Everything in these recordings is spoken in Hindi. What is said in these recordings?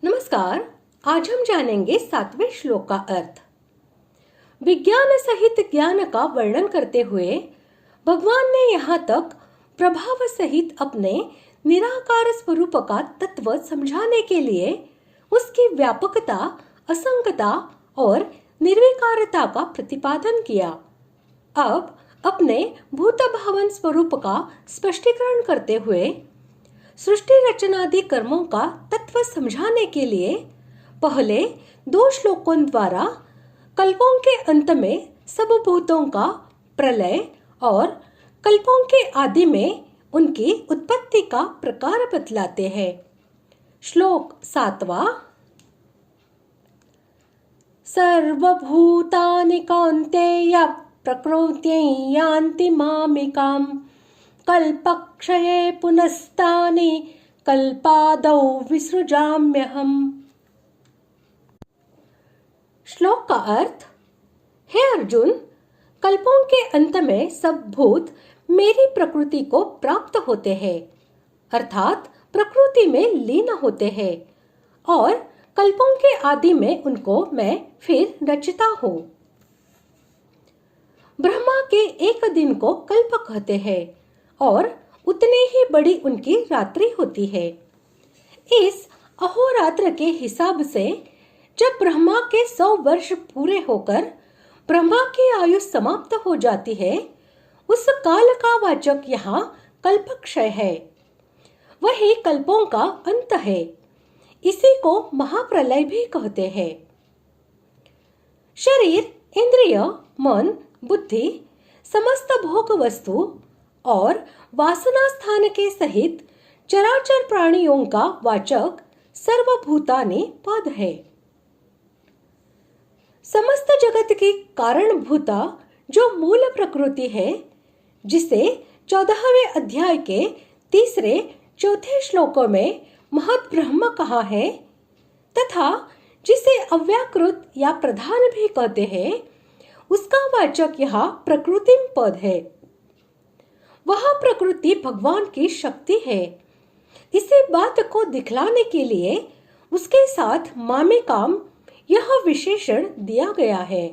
नमस्कार। आज हम जानेंगे 7वें श्लोक का अर्थ। विज्ञान सहित ज्ञान का वर्णन करते हुए भगवान ने यहाँ तक प्रभाव सहित अपने निराकार स्वरूप का तत्व समझाने के लिए उसकी व्यापकता, असंगता और निर्विकारता का प्रतिपादन किया। अब अपने भूत भावन स्वरूप का स्पष्टीकरण करते हुए सृष्टि रचनादि कर्मों का तत्व समझाने के लिए पहले 2 श्लोकों द्वारा कल्पों के अंत में सब भूतों का प्रलय और कल्पों के आदि में उनकी उत्पत्ति का प्रकार बतलाते हैं। श्लोक 7वां। सर्वभूतानि कौन्तेय प्रकृतिं यान्ति मामिकाम् कल्पक्षये पुनस्तानि कल्पादौ विसृजाम्यहम्। श्लोक का अर्थ। हे अर्जुन, कल्पों के अंत में सब भूत मेरी प्रकृति को प्राप्त होते हैं, अर्थात प्रकृति में लीन होते हैं और कल्पों के आदि में उनको मैं फिर रचता हूँ। ब्रह्मा के एक दिन को कल्प कहते हैं और उतनी ही बड़ी उनकी रात्रि होती है। इस अहोरात्र के हिसाब से जब ब्रह्मा के 100 वर्ष पूरे होकर ब्रह्मा की आयु समाप्त हो जाती है, उस काल का वाचक यहाँ कल्पक्षय है। वही कल्पों का अंत है। इसी को महाप्रलय भी कहते हैं। शरीर, इंद्रिय, मन, बुद्धि, समस्त भोग वस्तु और वासना स्थान के सहित चराचर प्राणियों का वाचक सर्वभूतानि पद है। समस्त जगत की कारणभूता जो मूल प्रकृति है, जिसे 14वें अध्याय के 3-4 श्लोकों में महत् ब्रह्म कहा है तथा जिसे अव्याकृत या प्रधान भी कहते हैं, उसका वाचक यहाँ प्रकृतिम पद है। वह प्रकृति भगवान की शक्ति है। इसी बात को दिखलाने के लिए उसके साथ मामिकाम यह विशेषण दिया गया है।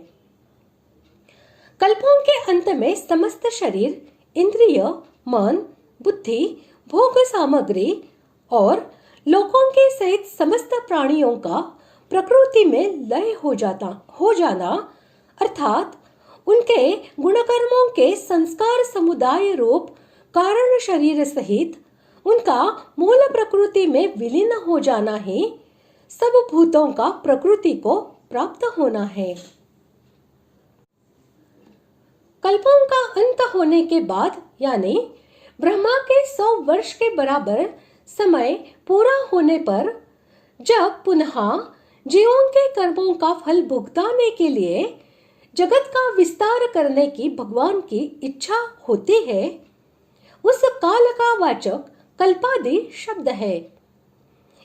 कल्पों के अंत में समस्त शरीर, इंद्रिय, मन, बुद्धि, भोग सामग्री और लोकों के सहित समस्त प्राणियों का प्रकृति में लय हो जाना अर्थात उनके गुणकर्मों के संस्कार समुदाय रूप कारण शरीर सहित उनका मूल प्रकृति में विलीन हो जाना ही सब भूतों का प्रकृति को प्राप्त होना है। कल्पों का अंत होने के बाद यानी ब्रह्मा के 100 वर्ष के बराबर समय पूरा होने पर जब पुनः जीवों के कर्मों का फल भुगताने के लिए जगत का विस्तार करने की भगवान की इच्छा होती है, उस काल का वाचक कल्पादि शब्द है।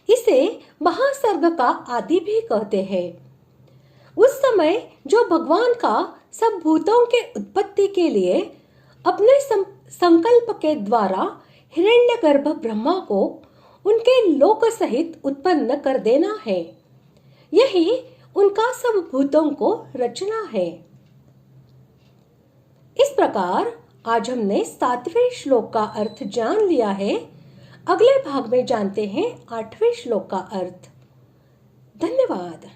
इसे महासर्ग का आदि भी कहते हैं। उस समय जो भगवान का सब भूतों के उत्पत्ति के लिए अपने संकल्प के द्वारा हिरण्यगर्भ ब्रह्मा को उनके लोक सहित उत्पन्न कर देना है, यही उनका सब भूतों को रचना है। इस प्रकार आज हमने 7वें श्लोक का अर्थ जान लिया है। अगले भाग में जानते हैं 8वें श्लोक का अर्थ। धन्यवाद।